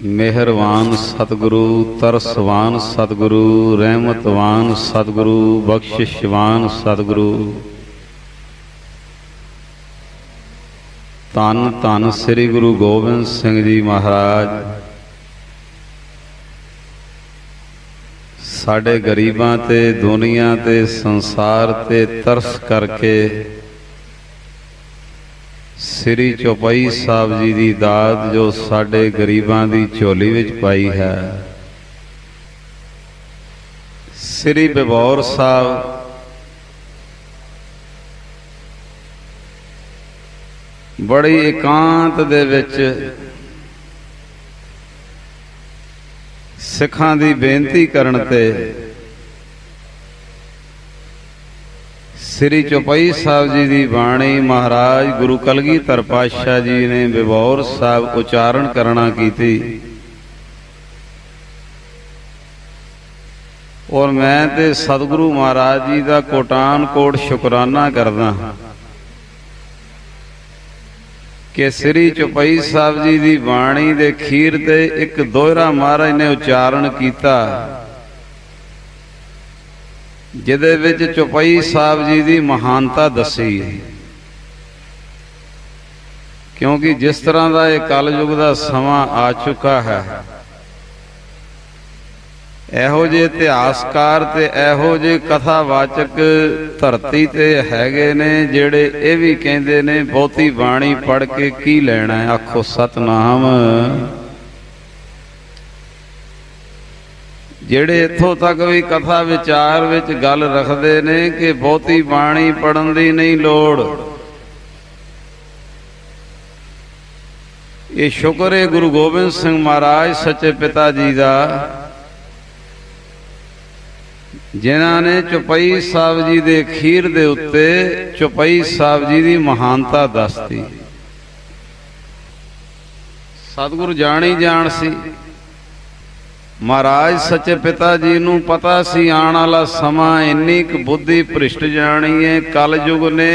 मेहरवान सतगुरु, तरसवान सतगुरु, रहमतवान सतगुरु, बख्शिशवान सतगुरु। धन धन श्री गुरु गोबिंद सिंह जी महाराज साडे गरीबां ते दुनिया ते संसार ते तरस करके श्री चौपाई साहब जी की दात जो साडे गरीबां की झोली विच पाई है। श्री बिबौर साहब बड़ी एकांत दे विच सिखां दी बेनती करन ते श्री चौपाई साहब जी की बाणी महाराज गुरु कलगीधर पातशाह जी ने बिबौर साहब उचारण करना की थी। और मैं ते सतगुरु महाराज जी का कोटान कोट शुकराना करदा कि श्री चौपाई साहब जी की बाणी दे खीर ते एक दोहरा महाराज ने उचारण किया जिहदे विच चौपाई साहब जी की महानता दसी है। क्योंकि जिस तरह का यह कलयुग का समा आ चुका है, इहो जे इतिहासकार ते इहो जे कथावाचक धरती ते हैगे ने जेड़े ये भी कहते ने बहुती बाणी पढ़ के की लेना है। आखो सतनाम। जेड़े इत्थों तक भी कथा विचार विच गल रखते ने कि बहुती बाणी पढ़न दी नहीं लोड़। ये शुक्र है गुरु गोबिंद सिंह महाराज सच्चे पिता जी का, जिन्हां ने चौपाई साहब जी दे खीर दे उत्ते चौपाई साहब जी की महानता दसती। सतगुरु जानी जान सी। महाराज सच्चे पिता जी नूं पता सी आने वाला समा इन्नी क बुद्धि भ्रिष्ट जानी है। कलयुग ने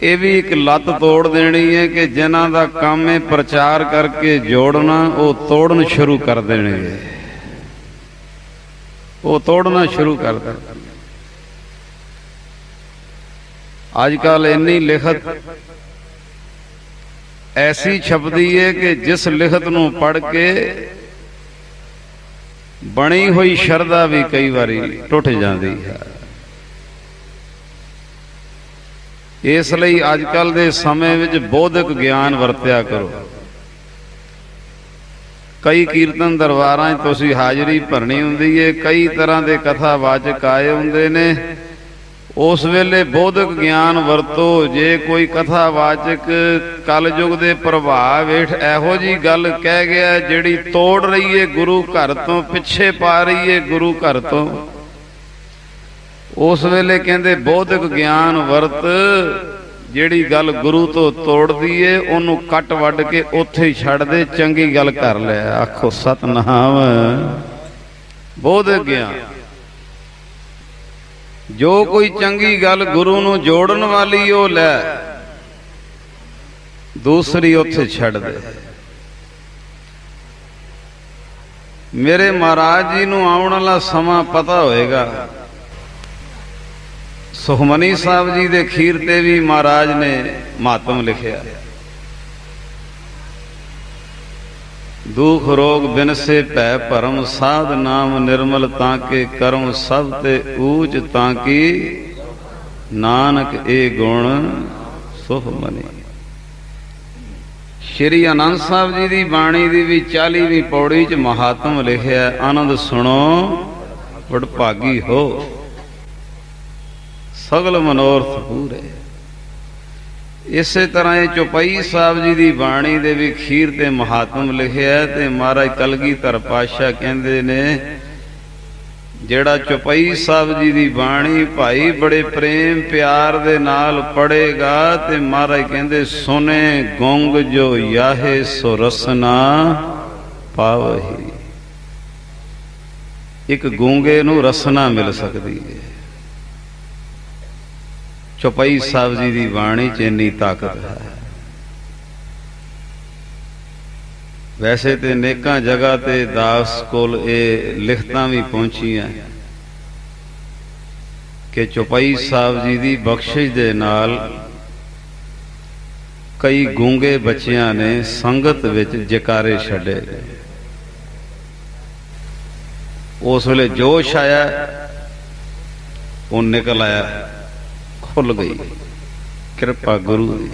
यह भी एक लत तोड़ देनी है कि जिन्हां दा काम है प्रचार करके जोड़ना, वो तोड़न शुरू कर देंगे। वो तोड़ना शुरू कर दें। आजकल इन्नी लिखत ऐसी छपदी है कि जिस लिखत नूं पढ़ के बनी हुई शरदा भी कई बारी टुट जाती है। इसलिए अजकल के समय विच बौद्धिक ज्ञान वरत्या करो। कई कीर्तन दरबारां तुसीं हाजरी भरनी हुंदी है, कई तरह के कथावाचक आए हुंदे ने। उस वेले बौद्धिक ज्ञान वरतो। जे कोई कथावाचक कलयुग के प्रभाव हेठ इहो जी गल कह गया जिहड़ी तोड़ रही है गुरु घर तो, पिछे पा रही है गुरु घर तो, उस वेले कहंदे बौद्धिक ज्ञान वरत। जिहड़ी गल गुरु तो तोड़दी है उन्होंने कट वड के उत्थे ही छड्ड दे, चंगी गल कर ले। आखो सतनाम। बौद्धिक ज्ञान जो कोई चंगी गल गुरु नूं जोड़न वाली ओ लै, दूसरी उत्थे छड्ड दे। मेरे महाराज जी नूं आउण वाला समा पता होएगा। सुखमनी साहब जी दे खीर ते भी महाराज ने महात्म लिखिया। दुख रोग बिन से भै भरम, साध नाम निर्मल ताके करम, सब ते ऊच ताकी नानक ए गुण सुखमनी। श्री आनंद साहब जी की बाणी की भी 40वीं पौड़ी च महात्म लिखिया। आनंद सुनो वडभागी हो, सगल मनोरथ पूरे। इस तरह ये चौपाई साहब जी की बाणी दे भी खीर ते महात्म लिखिया। ते महाराज कलगीधर पातशाह कहंदे ने जेड़ा चौपाई साहब जी की बाणी भाई बड़े प्रेम प्यार दे नाल पढ़ेगा ते महाराज कहंदे सुने गुंग जो याहे सो रसना पावही। एक गूंगे नूं रसना मिल सकती है। चौपाई साहब जी की बाणी च इन्नी ताकत है। वैसे तो नेकां जगह ते दास कोल ये लिखतां भी पहुंचियां कि चौपाई साहब जी की बख्शिश दे नाल कई गूंगे बच्चियां ने संगत विच जकारे छड्डे। उस वेले जोश आया, वो निकल आया, खुल गई कृपा गुरु दी।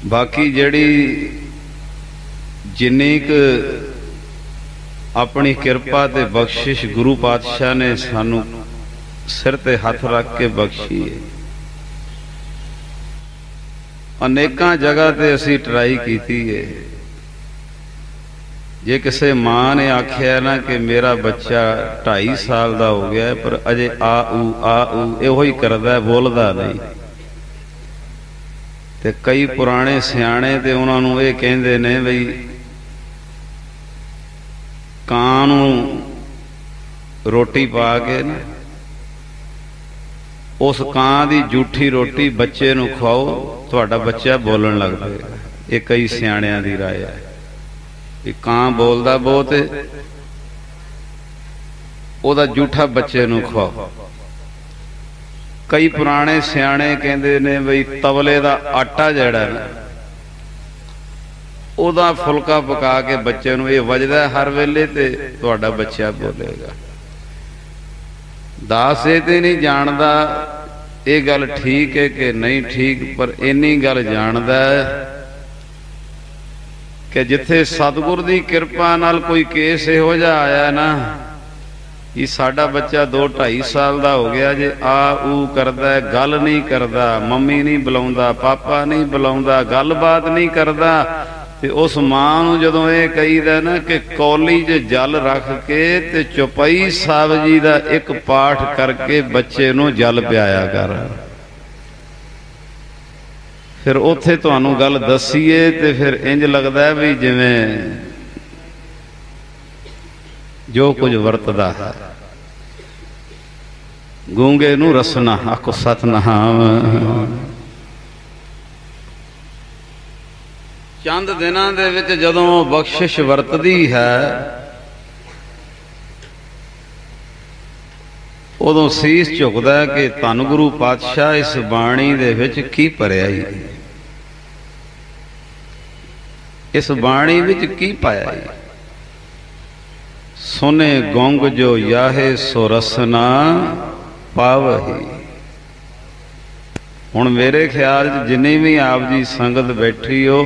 बाकी जड़ी जिन्नी क अपनी कृपा ते बख्शिश गुरु पातशाह ने सानू सिर ते हथ रख के बख्शी है। अनेकां जगह ते असी ट्राई कीती है। जे किसी मां ने आख्या ना कि मेरा बच्चा 2.5 साल का हो गया पर अजे आ ऊ इहो ही करदा है, बोलदा नहीं। ते कई पुराने सियाणे ते उन्हां नूं इह कहंदे ने बई कां नूं रोटी पा के ना उस कां दी जूठी रोटी बच्चे नूं खवाओ, तुहाडा बच्चा बोलण लग पेगा। ये कई सियाणियां दी राय है कि कां बोलदा बहुत है, ओदा जूठा बच्चे नूं खवाओ। कई पुराने सियाणे कहंदे ने बई तवले दा आटा जिहड़ा ना ओदा फुलका पका के बच्चे नूं ये वजदा हर वेले ते तुहाडा बच्चा बोलेगा। दास ये ते नहीं जानदा ये गल ठीक है कि नहीं ठीक, पर इन्नी गल जानदा है कि जिथे सतगुर दी कृपा नाल कोई केस इहो जिहा आया ना कि साडा बच्चा 2-2.5 साल का हो गया जे आ ऊ करदा है, गल नहीं करदा, मम्मी नहीं बुलाउंदा, पापा नहीं बुलाउंदा, गलबात नहीं करदा, ते उस मां नूं जदों ये कहीदा ना कि कौली च जल रख के ते चौपाई साहब जी का एक पाठ करके बच्चे नूं जल पियाया कर। फिर उत्थे तुहानूं गल दसीए ते फिर इंज लगदा है भी जिवें जो कुछ वरतदा है। गूंगे नूं रसना आखो सतनाम। चंद दिनां दे विच जदों बख्शिश वरतदी है उदों सीस झुकदा है कि धन गुरु पातशाह इस बाणी दे विच की भरिया ही, इस बाणी विच की पाया ही। सुने गोंग जो याहे सो रसना पावही। हुण मेरे ख्याल च जिन्नी भी आप जी संगत बैठी हो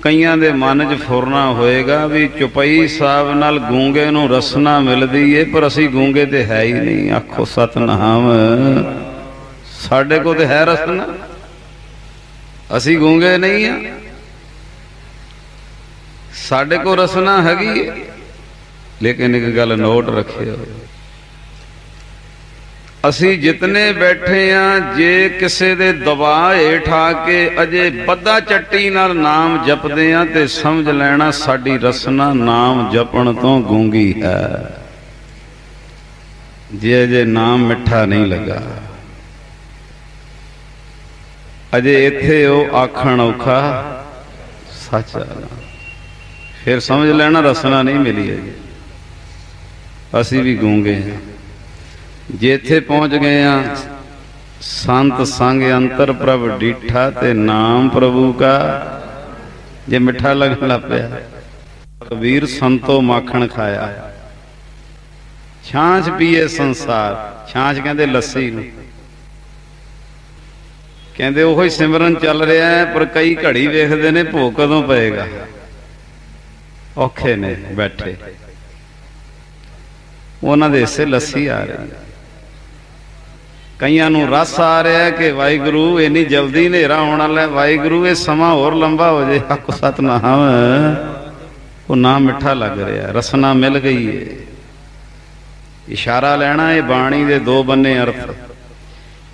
कईयां दे मन च फुरना होएगा भी चौपाई साहब नाल गूंगे नूं रसना मिलदी है, पर असी गूंगे ते है ही नहीं। आखो सतनाम। साडे को ते है रसना, असी गूंगे नहीं हैं। साडे को रसना हैगी है, लेकिन एक गल नोट रखियो, असी जितने बैठे हैं जे किसे दे दबाव हेठ आके अजे बद्दा चट्टी नाल नाम जपदे हैं ते समझ लेना साडी रसना नाम जपण तो गूंगी है। जे अजे नाम मिठा नहीं लगा, अजे इत्थे ओ आखण औखा सच आ, फिर समझ लेना रसना नहीं मिली है। असी भी गूंगे हैं। जे इत्थे पहुंच गए हैं संत संग अंतर प्रभ डिठा ते नाम प्रभु का जे मिठा लगन लग पिया। कबीर संतो माखण खाया, छांछ पीए संसार। छांछ कहते लस्सी नूं, कहते ओही सिमरन चल रहा है, पर कई घड़ी वेखदे ने भोग कदों पएगा। औखे ने बैठे, उन्हां दे हिस्से लस्सी आ रही है। कईयां नूं रस आ रहा है कि वाहिगुरू इन्नी जल्दी नेरा होने वाला है, वाहिगुरू ये समा होर लंबा हो जाए। आखो सतनाम। वो नाम मिठा लग रहा है, रसना मिल गई है। इशारा लेना ये बाणी दे दो बन्ने अर्थ।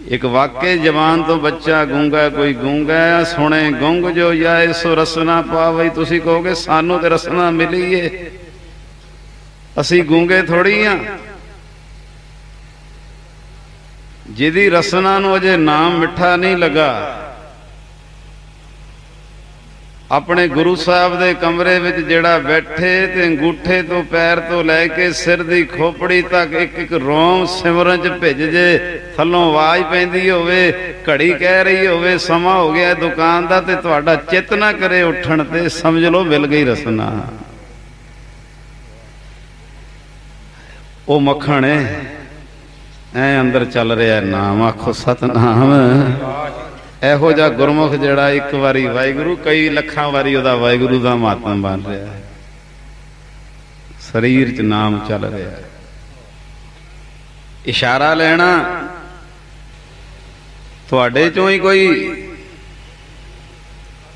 एक वाकई जवान तो बच्चा गूंगा, कोई गूंगा सुने गुंग जो जाए सो रसना पावई। तुसी कहोगे सानू ते रसना मिली है, असी गूंगे थोड़ी हाँ। जिदी रसना नूं अजे नाम मिठा नहीं लगा अपने गुरु साहब दे कमरे विच जेड़ा बैठे ते अंगूठे तो पैर तो लैके सिर दी खोपड़ी तक एक एक रोम सिमरन च भिज जे, थल्लों आवाज पैंदी होवे, घड़ी कह रही होवे समा हो गया दुकान दा, ते तुहाडा चित ना करे उठण ते समझ लो मिल गई रसना। ओ मक्खण ऐ अंदर चल रहा नाम, आखो सतनाम। ਇਹੋ ਜਿਹਾ ਗੁਰਮੁਖ ਜਿਹੜਾ ਇੱਕ ਵਾਰੀ ਵਾਹਿਗੁਰੂ ਕਈ ਲੱਖਾਂ ਵਾਰੀ ਉਹਦਾ ਵਾਹਿਗੁਰੂ ਦਾ ਮਹਾਤਮ ਬਣ ਰਿਹਾ ਹੈ, ਸਰੀਰ 'ਚ ਨਾਮ ਚੱਲ ਰਿਹਾ ਹੈ। ਇਸ਼ਾਰਾ ਲੈਣਾ ਤੁਹਾਡੇ ਚੋਂ ਹੀ ਕੋਈ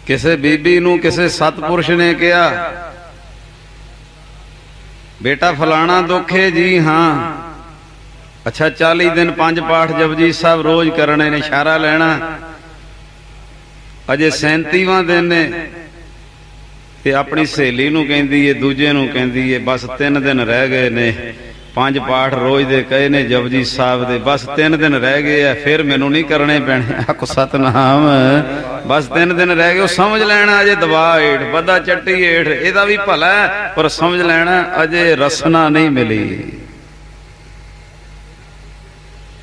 ਕਿਸੇ ਬੀਬੀ ਨੂੰ ਕਿਸੇ ਸਤਪੁਰਸ਼ ਨੇ ਕਿਹਾ बेटा फलाना दुख है जी हाँ, अच्छा 40 दिन 5 पाठ जपजी साहब रोज करने ने, इशारा लेना अजे 37वां दिन ने ते अपनी सहेली नूं कहंदी है, दूजे नूं कहंदी है बस 3 दिन रह गए ने, 5 पाठ रोज दे कहे ने जपजी साहब दे, बस 3 दिन रह गए है, फिर मैनू नहीं करने पैणे। आखो सतनाम, बस 3 दिन रह गए। समझ लेना अजे दबा हेठ बदा चट्टी हेठ एदा भी भला है, पर समझ लेना अजे रसना नहीं मिली,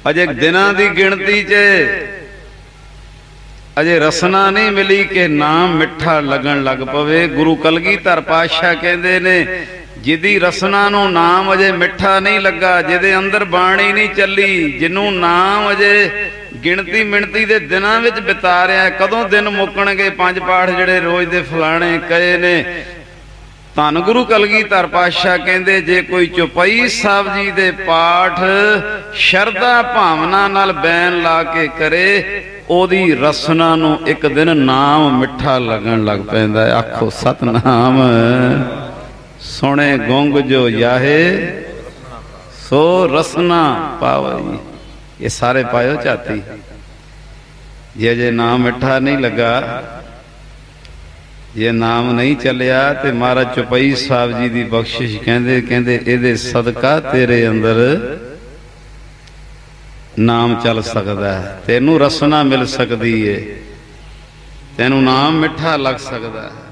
अजे दिनां दी गिणती च अजे रसना नहीं मिली कि नाम मिठा लगन लग पवे। गुरु कलगीधर पातशाह कहंदे ने जिदी रसना नूं नाम अजे मिठा नहीं लगा, जिदे अंदर बाणी नहीं चली, जिन्नू नाम अजे गिणती मिणती दे दिनां विच बिता रहा, कदों दिन मुकणगे 5 पाठ जिहड़े रोज दे फलाणे कहे ने। धन गुरु कलगीधर पातशाह कहंदे जे कोई चौपाई साहब जी दे पाठ शरदा भावना नाल बैन ला के करे, ओदी रसना नूं एक दिन नाम मिठा लगन लग पैंदा है। आखो सतनाम। सुने गुंग जो याहे सो रसना पावई, ये सारे पायो चाती। जे जे नाम मिठा नहीं लगा, ये नाम नहीं चलिया, तो महाराज चौपाई साहब जी की बख्शिश कहंदे कहंदे इहदे सदका तेरे अंदर नाम चल सकता है, तेनू रसना मिल सकती है, तेनू नाम मिठा लग सकता है।